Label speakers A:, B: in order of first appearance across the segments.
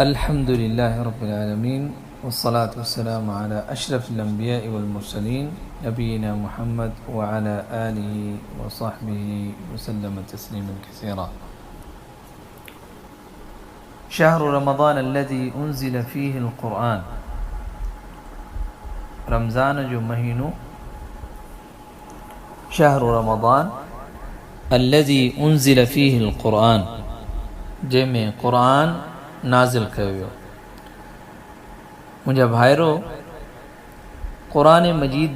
A: अल्हम्दुलिल्लाह रब्बिल आलमीन वस्सलातु वस्सलामु अला अशरफिल अंबिया'i वल मुरसलीन नबीना मुहम्मद व अला आलिहि व सहबिहि वसल्लम तस्लीमन कसीरा। शहरु रमज़ान अल्लज़ी उन्ज़िल फ़ीहिल क़ुरआन, रमज़ान जो महीनो शहरु रमज़ान अल्लज़ी उन्ज़िल फ़ीहिल क़ुरआन, जंहिंमें क़ुरआन नाज़िल कयो वियो। मुंहिंजा भाइरो, क़ुरान मजीद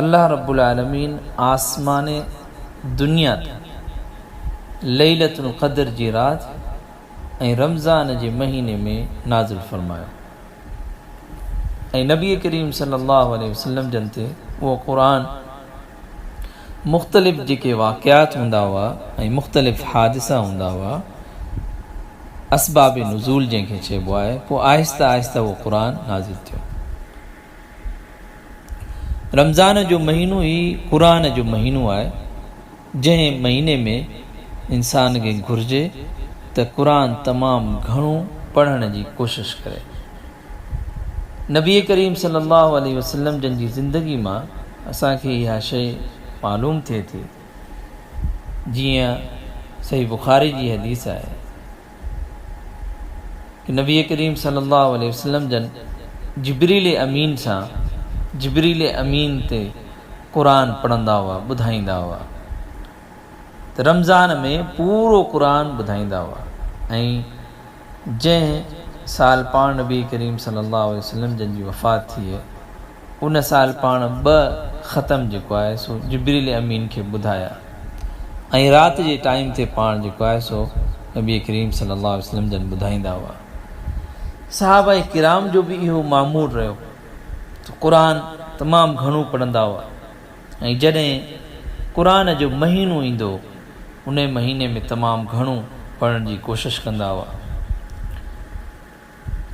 A: अल्लाह रब्बुल आलमीन आसमाने दुनिया ते लैलतुल क़द्र जी राति ऐं रमज़ान जे महीने में नाज़िल फरमायो ऐं नबी करीम सल्लल्लाहु अलैहि वसल्लम जन ते उहो क़ुरान मुख़्तलिफ़ जेके वाक़ियात हूंदा हुआ ऐं मुख़्तलिफ़ हादिसा हूंदा हुआ, असबाब नुज़ूल जंहिंखे चइबो आहे, पोइ आहिस्ता आहिस्ता उहो क़ुरान नाज़िल थियो। रमज़ान जो महीनो ई क़ुरान जो महीनो आहे, जंहिं महीने में इंसान खे घुरिजे त क़ुरान तमामु घणो पढ़ण जी कोशिशि करे। नबी करीम सल्लल्लाहु अलैहि वसल्लम जन जी ज़िंदगी मां असांखे इहा शइ मालूम थिए थी, जीअं सही बुख़ारी जी हदीस आहे कि नबी करीम सल्लल्लाहु अलैहि वसल्लम जन जिब्रील अमीन सां जिब्रील अमीन ते क़ुरान पढ़ंदा हुआ, ॿुधाईंदा हुआ। त रमज़ान में पूरो क़ुरान ॿुधाईंदा हुआ ऐं जंहिं साल पाण नबी करीम सल्लल्लाहु अलैहि वसल्लम जन जी वफ़ात थी, उन साल पाण 2 ख़तम जेको आहे सो जिब्रील अमीन खे ॿुधाया ऐं राति जे टाइम ते पाण जेको आहे सो नबी करीम सल्लल्लाहु अलैहि वसल्लम जन ॿुधाईंदा हुआ। सहाबा किराम जो भी इहो मामूल रहियो त क़ुरान तमामु घणो पढ़ंदा हुआ ऐं जॾहिं क़ुरान जो महीनो ईंदो, उन महीने में तमामु घणो पढ़ण जी कोशिशि कंदा हुआ।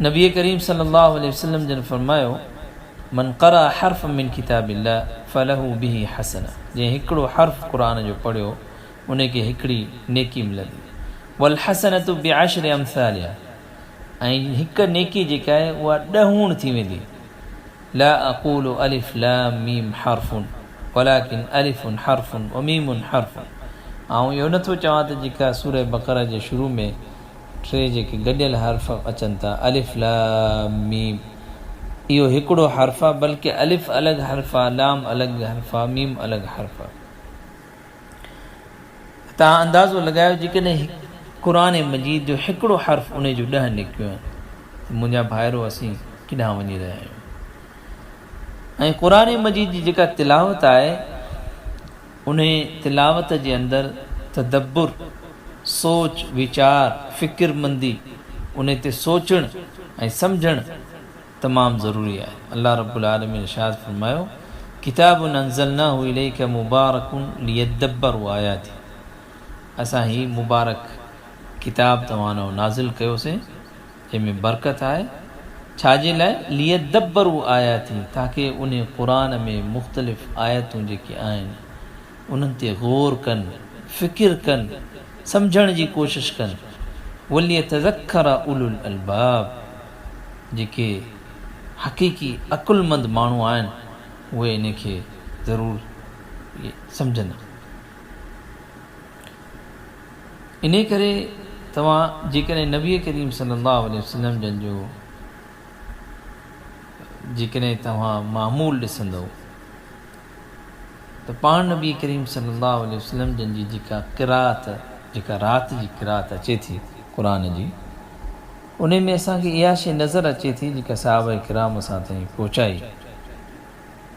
A: नबी करीम सल्लल्लाहु अलैहि वसल्लम जन फरमायो, मन क़रा हर्फ मिन किताबिल्लाह फलहू बिही हसना, जंहिं हिकिड़ो हर्फ क़ुरान जो पढ़ियो उनखे हिकिड़ी नेकी मिलंदी। वल हसनतु बिअशरि अमसालिहा, ऐं हिकु नेकी जेका आहे उहा 10 थी वेंदी। ला अक़ूलु अलिफ लाम मीम हर्फुन वलाकिन अलिफुन हर्फुन व मीमुन हर्फुन। ऐं इहो नथो चवां त जेका सूरह बक़रा जे शुरू में 3 जेके गॾियल हर्फ अचनि था, अलिफ लाम मीम, इहो हिकिड़ो हर्फ आहे, बल्कि अलिफ अलॻि हर्फ आहे, लाम अलॻि हर्फ आहे, मीम अलॻि हर्फ आहे। तव्हां अंदाज़ो लॻायो, जेकॾहिं क़ुरान मजीद जो हिकिड़ो हर्फ उन जो 10 निकियूं आहिनि, मुंहिंजा भाइरो असीं किॾां वञी रहिया आहियूं। ऐं क़ुरान मजीद जी जेका तिलावत आहे, उन तिलावत जे अंदरि तदब्बुर, सोच वीचार, फ़िक्रमंदी, उन ते सोचणु ऐं सम्झणु तमामु ज़रूरी आहे। अल्लाह रब्बुल आलमीन इरशाद फरमायो, किताबुन अंज़लनाहु इलैका मुबारकुन लियद्दब्बरु आयाति, असां ही मुबारक किताब तव्हां वटि नाज़िल कयोसीं, जंहिंमें बरकत आहे। छाजे लाइ? लियद्दब्बरु आयाति, ताकि उन क़ुरान में मुख़्तलिफ़ आयतूं जेके आहिनि उन्हनि ते गौर कनि, फ़िकिर कनि, सम्झण जी कोशिशि कनि। वलियतज़क्कर उलुल अलबाब, जेके हक़ीक़ी अकुलमंद माण्हू आहिनि उहे इन खे ज़रूरु सम्झंदा। इन करे तव्हां जेकॾहिं नबी करीम सल्लल्लाहु अलैहि वसल्लम जन जो जेकॾहिं तव्हां मामूल ॾिसंदव त पाण नबी करीम सल्लल्लाहु अलैहि वसल्लम जन जी जेका क़िरात, जेका राति जी क़िरात अचे थी क़ुरान जी, उन में असांखे इहा शइ नज़र अचे थी जेका सहाबा किराम असां ताईं पहुचाई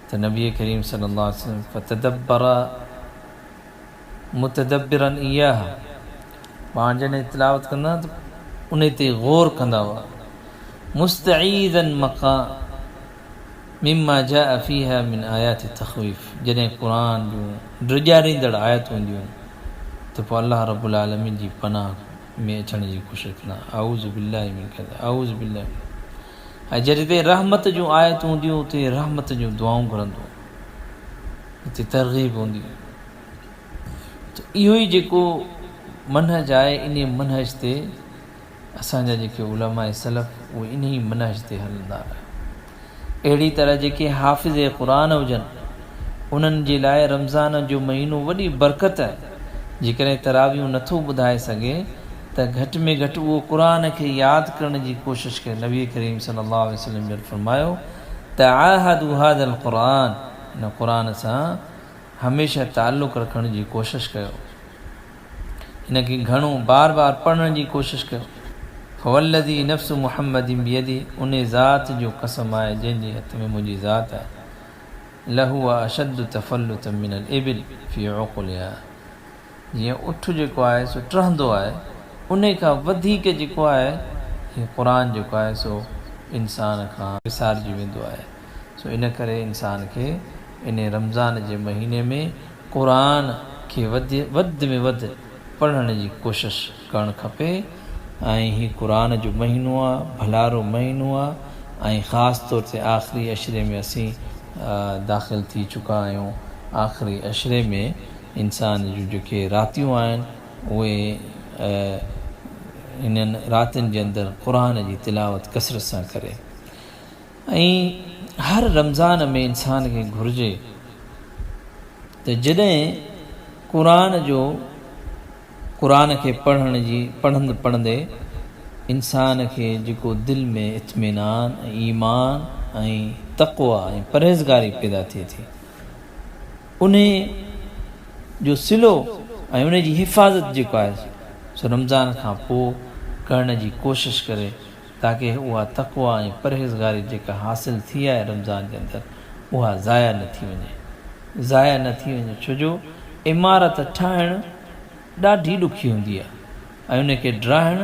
A: त नबी करीम सल्लल्लाहु अलैहि वसल्लम फतदब्बर मुतदब्बिरन इयाहा, पाण जॾहिं तिलावत कंदा त उन ते गौर कंदा हुआ। मुस्तईज़न मक़ा मिम्मा जाअ फ़ीहा मिन आयाति तख़वीफ़, जॾहिं क़ुरान जूं ड्रिॼारींदड़ आयतूं हूंदियूं त पोइ अल्लाह रब्बुल आलमीन जी पनाह में अचण जी कोशिशि कंदा, आऊज़ु बिल्लाहि मिन कज़ा, आऊज़ु बिल्लाहि। ऐं जॾहिं ते रहमत जूं आयतूं हूंदियूं, उते रहमत जूं दुआऊं घुरंदो, उते तरग़ीब हूंदी। त इहो ई जेको मनहज आहे, इन मनहज ते असांजा जेके उलमा सलफ़ उहे इन ई मनहज ते हलंदा रहिया। अहिड़ी तरह जेके हाफ़िज़ क़ुरान हुजनि उन्हनि जे लाइ रमज़ान जो महीनो वॾी बरकत आहे। जेकॾहिं तरावियूं नथो ॿुधाए सघे त घटि में घटि उहो क़ुरान खे यादि करण जी कोशिशि करे। नबी करीम सल्लल्लाहु अलैहि वसल्लम जन फरमायो त आहादु हादल क़ुरान, हिन क़ुरान सां हमेशह ताल्लुक़ रखण जी कोशिशि कयो, हिनखे घणो बार बार पढ़ण जी कोशिशि कयो। फवल्लज़ी नफ़्सु मुहम्मदिन बियदी, उन ज़ात जो कसम आहे जंहिंजे हथ में मुंहिंजी ज़ात आहे, लहू अशद्दु तफ़ल्लुतन मिनल इबिल फ़ी उक़ुलिहा, जीअं उठ जेको आहे सो टहंदो आहे, उन खां वधीक जेको आहे हीउ क़ुरान जेको आहे सो इंसान खां विसारिजी वेंदो आहे। सो इन करे इंसान खे इन रमज़ान जे महीने में क़ुरान खे वधि में वधि पढ़ण जी कोशिशि करणु खपे। ऐं हीउ क़ुरान जो महीनो आहे, भलारो महीनो आहे। ऐं ख़ासि तौर ते आख़िरी अशरे में असीं दाख़िल थी चुका आहियूं। आख़िरी अशरे में इंसान जूं जेके रातियूं आहिनि उहे इन्हनि रातियुनि जे अंदरि क़ुरान जी तिलावत कसरत सां करे। ऐं हर रमज़ान में इंसान खे घुरिजे त जॾहिं क़ुरान खे पढ़ंदे इंसान खे जेको दिलि में इत्मीनान ऐं ईमान ऐं तक़वा ऐं परहेज़गारी पैदा थिए थी, उन जो सिलो ऐं उन जी हिफ़ाज़त जेको आहे सो रमज़ान खां पोइ करण जी कोशिशि करे, ताकी उहा तक़वा ऐं परहेज़गारी जेका हासिलु थी आहे रमज़ान जे अंदरि उहा ज़ाया न थी वञे। छो जो इमारत ठाहिणु ॾाढी ॾुखी हूंदी आहे ऐं उनखे ड्राइण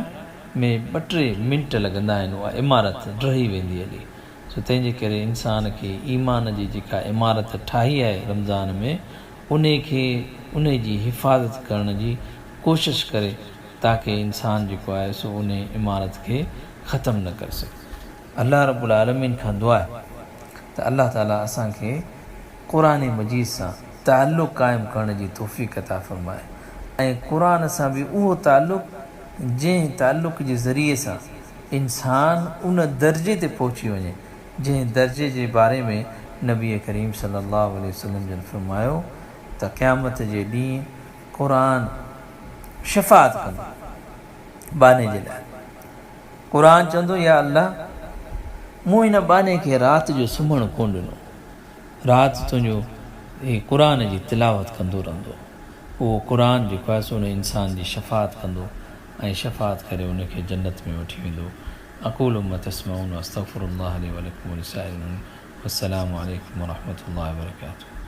A: में 2-3 मिंट लॻंदा आहिनि, उहा इमारत ड्रही वेंदी हली। सो तंहिंजे करे इंसान खे ईमान जी जेका इमारत ठाही आहे रमज़ान में, उन जी हिफ़ाज़त करण जी कोशिशि करे, ताकी इंसान जेको आहे सो उन इमारत खे ख़तमु न करे सघे। अल्लाह रब्बुल आलमीन खां दुआ आहे त अल्लाह ताला असांखे क़ुरान मजीद सां ताल्लुक़ क़ाइमु करण जी तौफ़ीक़ अता फ़रमाए ऐं क़ुरान सां बि उहो ताल्लुक़ जंहिं ताल्लुक़ जे ज़रिए सां इंसान उन दर्जे ते पहुची वञे जंहिं दर्जे जे बारे में नबी करीम सल्लल्लाहु अलैहि वसल्लम जन फरमायो त क़यामत जे ॾींहुं क़ुरान शफ़ाअत कंदो बाने जे लाइ। क़ुरान चवंदो, या अल्लाह, मूं हिन बाने खे राति जो सुम्हणु कोन ॾिनो, राति तुंहिंजो हीउ क़ुरान जी तिलावत कंदो रहंदो। उहो क़ुरान जेको आहे सो उन इंसान जी शफ़ाअत कंदो ऐं शफ़ाअत करे उनखे जन्नत में वठी वेंदो। अक़ूलु मा तस्मऊन, अस्तग़फिरुल्लाह ली व लकुम व लिसाइरिल मुस्लिमीन। अस्सलामु अलैकुम व रहमतुल्लाहि व बरकातुहू।